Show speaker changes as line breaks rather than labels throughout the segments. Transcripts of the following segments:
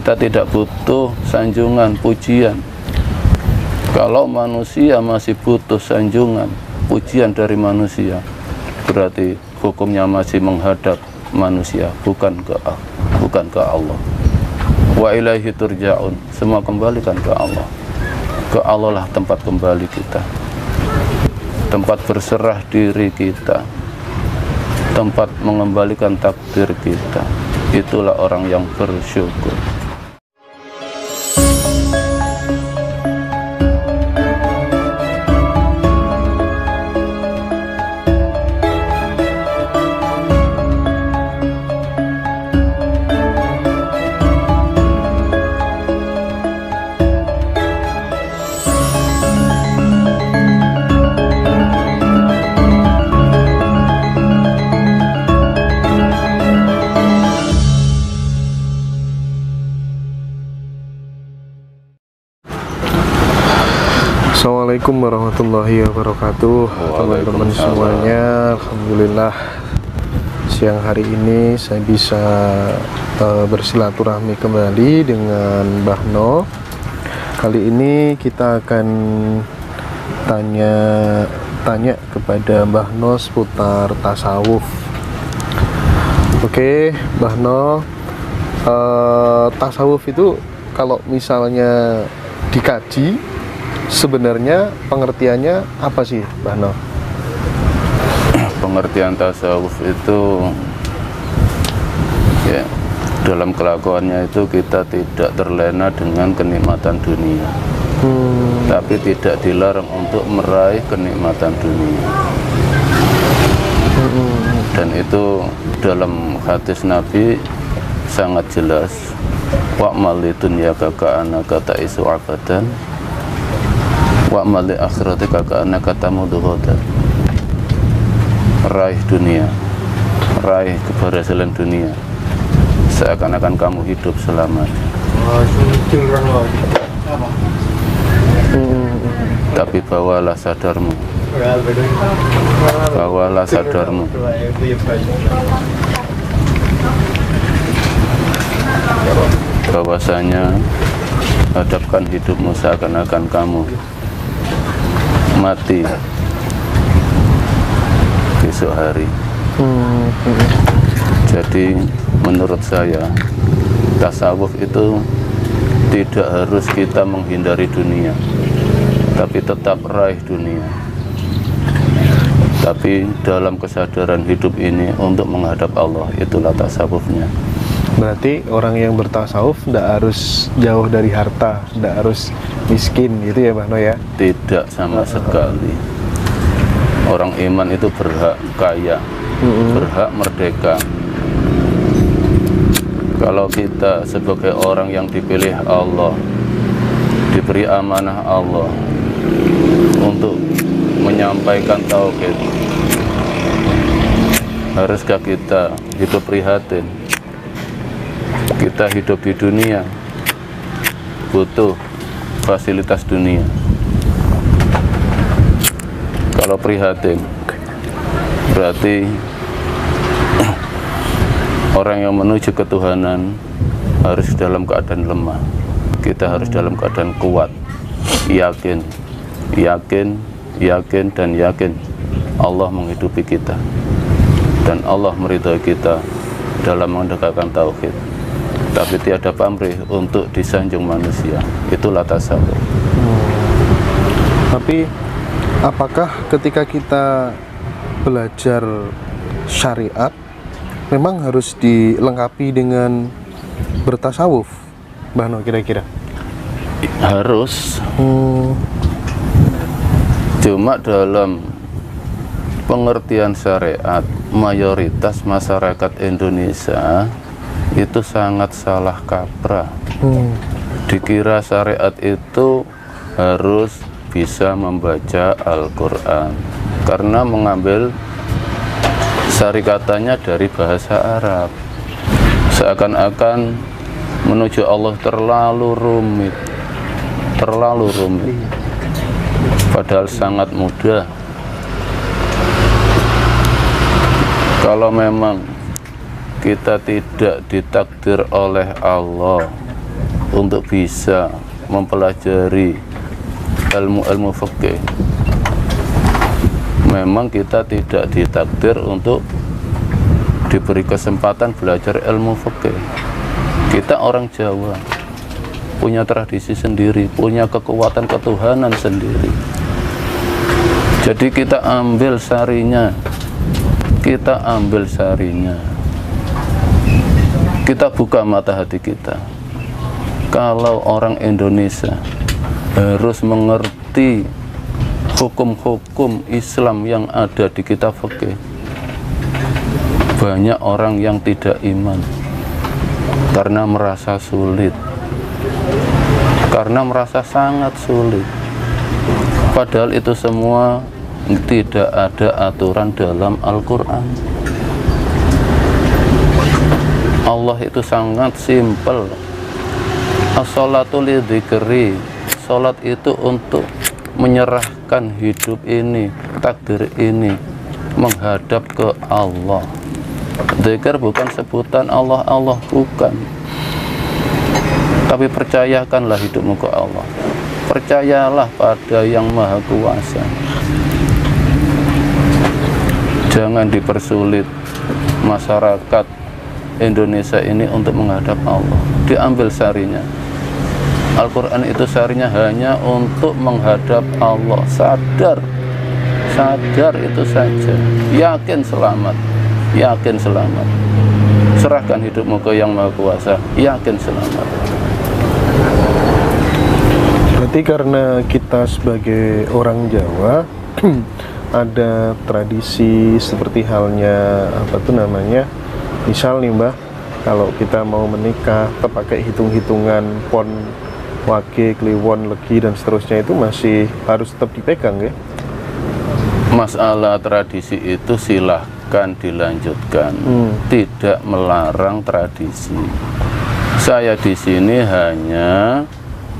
Kita tidak butuh sanjungan, pujian. Kalau manusia masih butuh sanjungan, pujian dari manusia, berarti hukumnya masih menghadap manusia, bukan ke Allah. Wa ilaihi turja'un, semua kembalikan ke Allah. Ke Allah lah tempat kembali kita, tempat berserah diri kita, tempat mengembalikan takdir kita. Itulah orang yang bersyukur.
Assalamualaikum warahmatullahi wabarakatuh. Teman-teman semuanya, alhamdulillah siang hari ini saya bisa bersilaturahmi kembali dengan Mbah No. Kali ini kita akan tanya kepada Mbah No seputar tasawuf. Oke, Mbah No, tasawuf itu kalau misalnya dikaji, sebenarnya pengertiannya apa sih, Mbah No?
Pengertian tasawuf itu ya, dalam kelakuannya itu kita tidak terlena dengan kenikmatan dunia, tapi tidak dilarang untuk meraih kenikmatan dunia. Dan itu dalam hadis Nabi sangat jelas, wa'mal lidunyaka ka'annaka ta'isu abadan wa'mal li akhiratika ka'annaka tamutu ghadan. Raih dunia, raih keberhasilan dunia, seakan-akan kamu hidup selamanya. Tapi bawalah sadarmu, bawalah sadarmu bahwasanya hadapkan hidupmu seakan-akan kamu mati besok hari. Jadi menurut saya tasawuf itu tidak harus kita menghindari dunia, tapi tetap raih dunia, tapi dalam kesadaran hidup ini untuk menghadap Allah. Itulah tasawufnya.
Berarti orang yang bertasawuf tidak harus jauh dari harta, tidak harus miskin gitu ya, Mbah No ya?
Tidak sama sekali. Orang iman itu berhak kaya, berhak merdeka. Kalau kita sebagai orang yang dipilih Allah, diberi amanah Allah untuk menyampaikan tauhid, haruskah kita hidup prihatin? Kita hidup di dunia, butuh fasilitas dunia. Kalau prihatin, berarti orang yang menuju ketuhanan harus dalam keadaan lemah. Kita harus dalam keadaan kuat, yakin, dan yakin Allah menghidupi kita, dan Allah meridhai kita dalam menegakkan tauhid. Tapi tiada pamrih untuk disanjung manusia. Itulah tasawuf.
Tapi apakah ketika kita belajar syariat memang harus dilengkapi dengan bertasawuf, Mbah No, kira-kira?
Harus. Cuma dalam pengertian syariat, mayoritas masyarakat Indonesia itu sangat salah kaprah. Dikira syariat itu harus bisa membaca Al-Quran, karena mengambil syarikatanya dari bahasa Arab. Seakan-akan menuju Allah terlalu rumit, padahal sangat mudah. Kalau memang kita tidak ditakdir oleh Allah untuk bisa mempelajari ilmu-ilmu fikih. Memang kita tidak ditakdir untuk diberi kesempatan belajar ilmu fikih. Kita orang Jawa, punya tradisi sendiri, punya kekuatan ketuhanan sendiri. Jadi kita ambil sarinya, kita ambil sarinya. Kita buka mata hati kita. Kalau orang Indonesia harus mengerti hukum-hukum Islam yang ada di kitab fikih, banyak orang yang tidak iman karena merasa sulit, karena merasa sangat sulit. Padahal itu semua tidak ada aturan dalam Al-Quran. Allah itu sangat simpel. As-sholatu lidzikri, sholat itu untuk menyerahkan hidup ini, takdir ini menghadap ke Allah. Dzikir bukan sebutan Allah, Allah bukan. Tapi percayakanlah hidupmu ke Allah. Percayalah pada Yang Maha Kuasa. Jangan dipersulit masyarakat Indonesia ini untuk menghadap Allah. Diambil sarinya. Al-Quran itu sarinya hanya untuk menghadap Allah. Sadar itu saja. Yakin selamat. Yakin selamat. Serahkan hidupmu ke Yang Maha Kuasa. Yakin selamat.
Berarti karena kita sebagai orang Jawa ada tradisi seperti halnya apa tuh namanya, misal nih Mbah, kalau kita mau menikah terpakai hitung-hitungan pon, wage, kliwon, legi dan seterusnya, itu masih harus tetap dipegang ya?
Masalah tradisi itu silahkan dilanjutkan, tidak melarang tradisi. Saya di sini hanya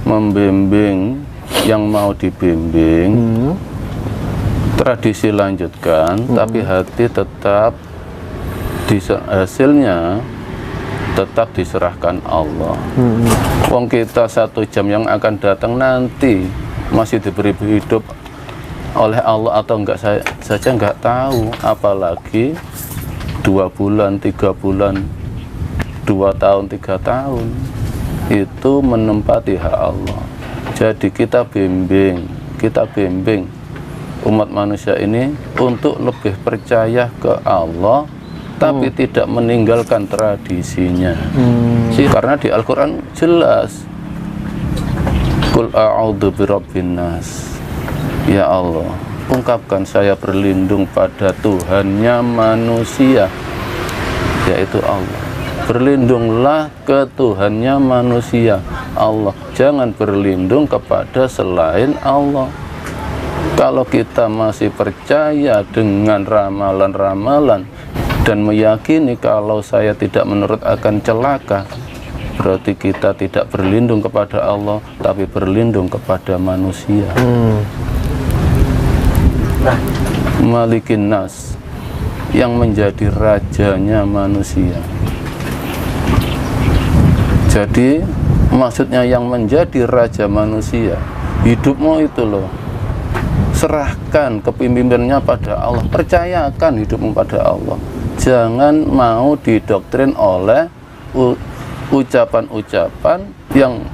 membimbing yang mau dibimbing. Tradisi lanjutkan, tapi hati tetap hasilnya tetap diserahkan Allah. Wong kita 1 jam yang akan datang nanti masih diberi hidup oleh Allah atau enggak saja enggak tahu, apalagi 2 bulan, 3 bulan, 2 tahun, 3 tahun itu menempati hak Allah. Jadi kita bimbing umat manusia ini untuk lebih percaya ke Allah, tapi tidak meninggalkan tradisinya. Karena di Al-Quran jelas, Qul a'udzu birabbin nas. Ya Allah, ungkapkan saya berlindung pada Tuhannya manusia, yaitu Allah. Berlindunglah ke Tuhannya manusia, Allah. Jangan berlindung kepada selain Allah. Kalau kita masih percaya dengan ramalan-ramalan dan meyakini kalau saya tidak menurut akan celaka, berarti kita tidak berlindung kepada Allah, tapi berlindung kepada manusia. Malikin nas, yang menjadi rajanya manusia. Jadi maksudnya yang menjadi raja manusia, hidupmu itu loh, serahkan kepemimpinannya pada Allah, percayakan hidupmu pada Allah. Jangan mau didoktrin oleh ucapan-ucapan yang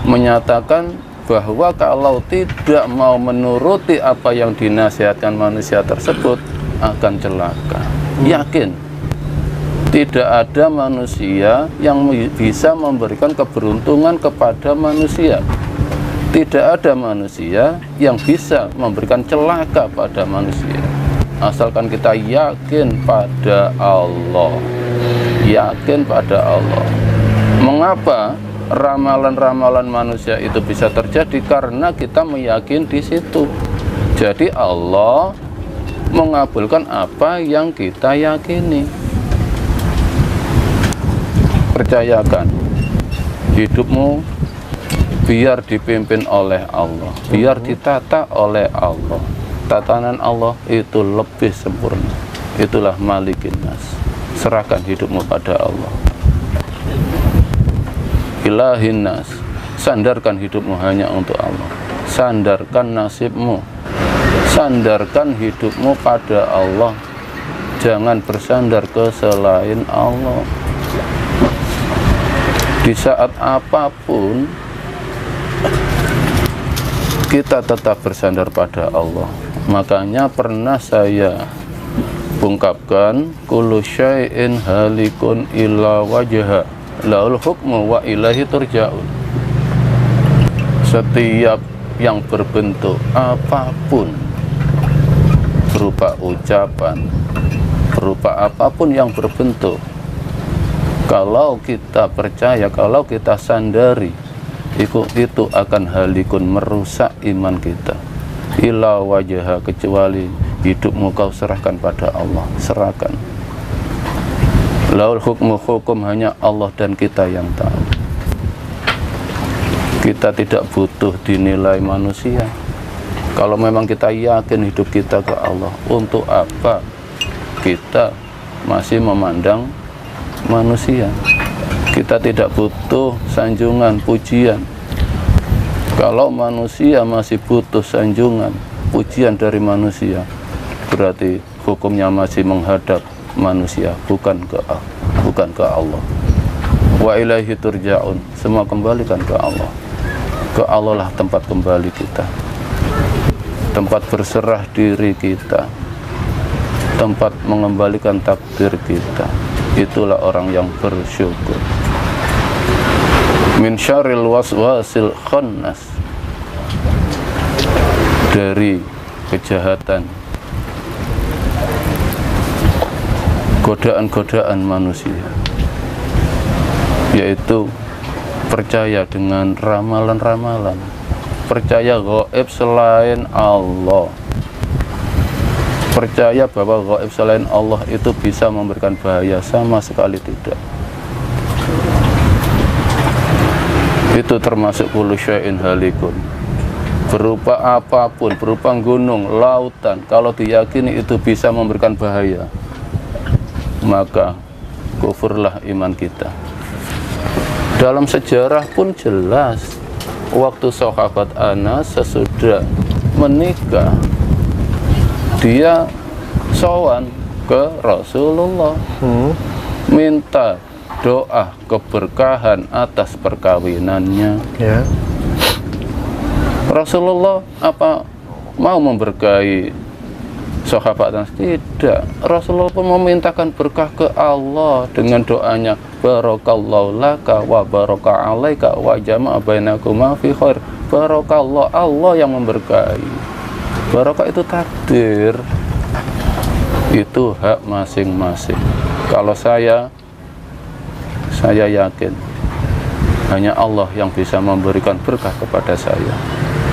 menyatakan bahwa kalau tidak mau menuruti apa yang dinasihatkan manusia tersebut akan celaka. Yakin, tidak ada manusia yang bisa memberikan keberuntungan kepada manusia. Tidak ada manusia yang bisa memberikan celaka pada manusia, asalkan kita yakin pada Allah. Yakin pada Allah. Mengapa ramalan-ramalan manusia itu bisa terjadi? Karena kita meyakini di situ. Jadi Allah mengabulkan apa yang kita yakini. Percayakan hidupmu biar dipimpin oleh Allah, biar ditata oleh Allah. Tatanan Allah itu lebih sempurna. Itulah Malikin Nas. Serahkan hidupmu pada Allah. ilahin nas, sandarkan hidupmu hanya untuk Allah, sandarkan nasibmu, sandarkan hidupmu pada Allah, jangan bersandar ke selain Allah. Di saat apapun kita tetap bersandar pada Allah. Makanya pernah saya ungkapkan, kullu syai'in halikun illa wajha laul hukmu wa ilaihi turja'un. Setiap yang berbentuk apapun, berupa ucapan, berupa apapun yang berbentuk, kalau kita percaya, kalau kita sandari, itu akan halikun, merusak iman kita. Illa wajha, kecuali hidupmu kau serahkan pada Allah, serahkan. Laul hukmu, hukum hanya Allah dan kita yang tahu. Kita tidak butuh dinilai manusia. Kalau memang kita yakin hidup kita ke Allah, untuk apa kita masih memandang manusia? Kita tidak butuh sanjungan, pujian. Kalau manusia masih butuh sanjungan, pujian dari manusia, berarti hukumnya masih menghadap manusia, bukan ke Allah. Wa ilaihi turja'un, semua kembalikan ke Allah. Ke Allah lah tempat kembali kita, tempat berserah diri kita, tempat mengembalikan takdir kita. Itulah orang yang bersyukur. Min syarril waswasil khannas, dari kejahatan, godaan-godaan manusia, yaitu percaya dengan ramalan-ramalan, percaya gaib selain Allah, percaya bahwa gaib selain Allah itu bisa memberikan bahaya, sama sekali tidak. Itu termasuk kullu syai'in halikun, berupa apapun, berupa gunung, lautan, kalau diyakini itu bisa memberikan bahaya, maka kufurlah iman kita. Dalam sejarah pun jelas, waktu sahabat Anas sesudah menikah, dia sowan ke Rasulullah, minta doa keberkahan atas perkawinannya. Ya. Rasulullah apa mau memberkahi sahabat Anas? Tidak. Rasulullah pun memintakan berkah ke Allah dengan doanya, barakallahu laka wa baraka alaika wa jama'a bainakuma fi khair. Barakallah, Allah yang memberkahi. Barakah itu takdir, itu hak masing-masing. Kalau saya yakin hanya Allah yang bisa memberikan berkah kepada saya.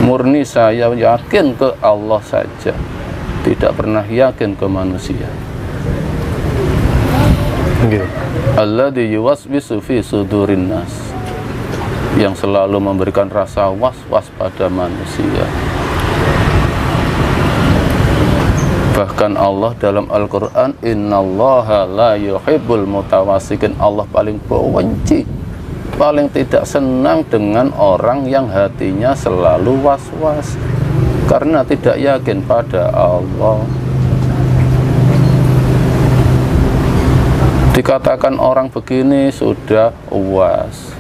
Murni saya yakin ke Allah saja, tidak pernah yakin ke manusia. Alladzi yuwaswisu fi sudurin nas, yang selalu memberikan rasa was-was pada manusia. Bahkan Allah dalam Al-Quran, innallaha la yuhibbul mutawassikin, Allah paling benci, paling tidak senang dengan orang yang hatinya selalu was-was karena tidak yakin pada Allah. Dikatakan orang begini sudah was.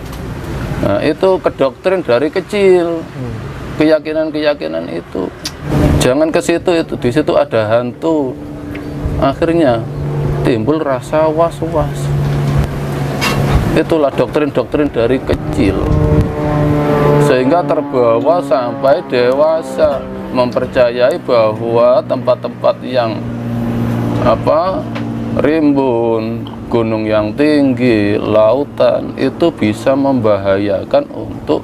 Nah, itu kedoktrin dari kecil, keyakinan-keyakinan itu. Jangan ke situ, itu di situ ada hantu. Akhirnya timbul rasa was-was. Itulah doktrin-doktrin dari kecil, sehingga terbawa sampai dewasa, mempercayai bahwa tempat-tempat yang rimbun, gunung yang tinggi, lautan, itu bisa membahayakan untuk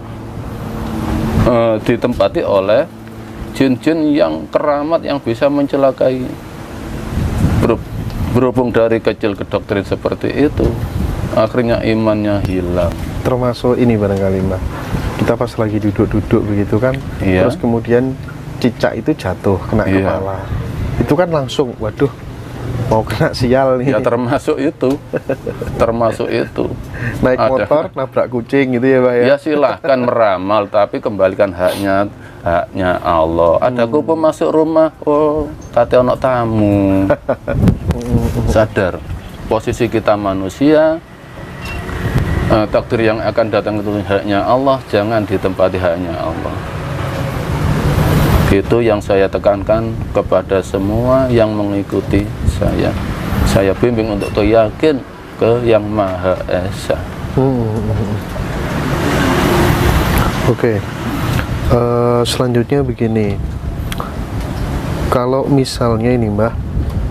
ditempati oleh jin-jin yang keramat yang bisa mencelakai. Berhubung dari kecil ke doktrin seperti itu, akhirnya imannya hilang.
Termasuk ini barangkali Mbak, kita pas lagi duduk-duduk begitu kan,
iya.
Terus kemudian cicak itu jatuh kena kepala, itu kan langsung waduh mau kena sial nih.
Ya termasuk itu. Termasuk itu.
Naik motor nabrak kucing gitu ya Pak ya.
Ya silahkan meramal, tapi kembalikan haknya Allah. Ada kupu masuk rumah, oh kate ono tamu. Sadar posisi kita manusia, takdir yang akan datang itu haknya Allah, jangan ditempati haknya Allah. Itu yang saya tekankan kepada semua yang mengikuti saya. Saya bimbing untuk yakin ke Yang Maha Esa.
Oke. Selanjutnya begini. Kalau misalnya ini Mbah,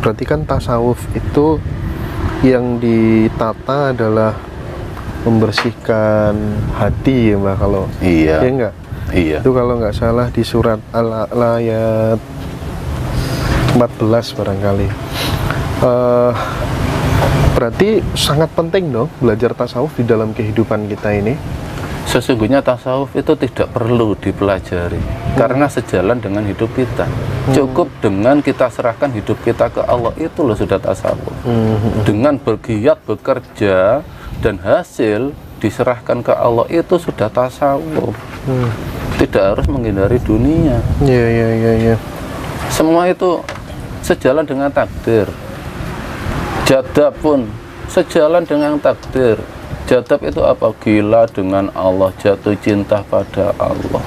berarti kan tasawuf itu yang ditata adalah membersihkan hati ya Mbah, kalau
Iya.
ya enggak?
Iya.
Itu kalau nggak salah di surat ayat 14 barangkali. Berarti sangat penting dong belajar tasawuf di dalam kehidupan kita ini.
Sesungguhnya tasawuf itu tidak perlu dipelajari karena sejalan dengan hidup kita. Cukup dengan kita serahkan hidup kita ke Allah, itu loh sudah tasawuf. Dengan bergiat bekerja dan hasil diserahkan ke Allah, itu sudah tasawuf. Tidak harus menghindari dunia.
Iya.
Semua itu sejalan dengan takdir. Jadab pun sejalan dengan takdir. Jadab itu apa? Gila dengan Allah, jatuh cinta pada Allah.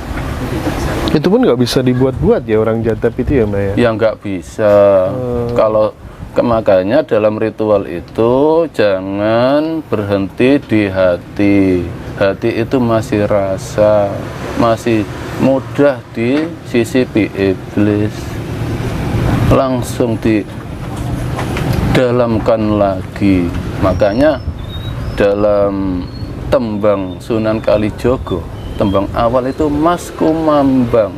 Itu pun nggak bisa dibuat-buat ya orang jadab itu ya Mbak ya?
Ya nggak bisa. Kalau makanya dalam ritual itu jangan berhenti di hati. Hati itu masih rasa, masih mudah disisipi iblis. Langsung didalamkan lagi. Makanya dalam tembang Sunan Kalijogo, tembang awal itu Mas Kumambang.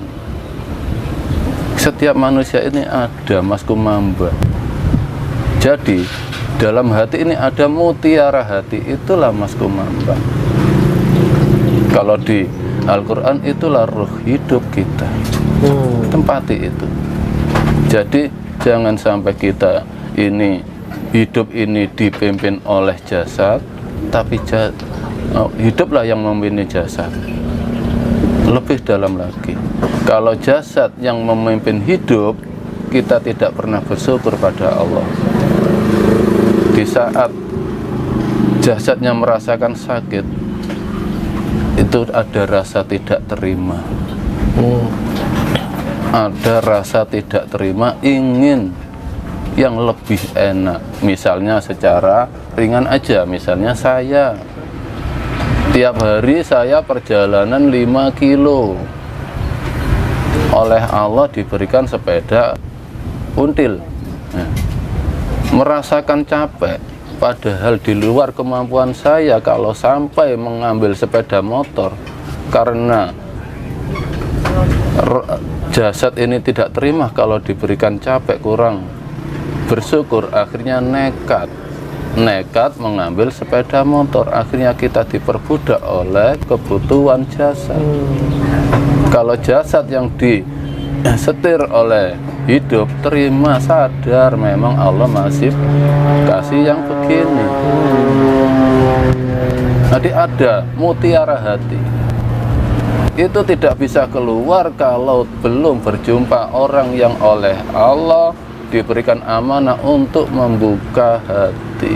Setiap manusia ini ada Mas Kumambang. Jadi dalam hati ini ada mutiara hati, itulah Mas Kumambang. Kalau di Al-Quran itulah ruh hidup kita. Tempati itu. Jadi jangan sampai kita ini hidup ini dipimpin oleh jasad, tapi hiduplah yang memimpin jasad. Lebih dalam lagi, kalau jasad yang memimpin hidup, kita tidak pernah bersyukur pada Allah. Di saat jasadnya merasakan sakit, itu ada rasa tidak terima. Ada rasa tidak terima, ingin yang lebih enak. Misalnya secara ringan aja, misalnya saya tiap hari saya perjalanan 5 kilo, oleh Allah diberikan sepeda until, merasakan capek, padahal di luar kemampuan saya. Kalau sampai mengambil sepeda motor karena jasad ini tidak terima, kalau diberikan capek, kurang bersyukur, akhirnya nekat mengambil sepeda motor. Akhirnya kita diperbudak oleh kebutuhan jasad. Kalau jasad yang disetir oleh hidup, terima, sadar memang Allah masih kasih yang begini. Jadi ada mutiara hati, itu tidak bisa keluar kalau belum berjumpa orang yang oleh Allah diberikan amanah untuk membuka hati.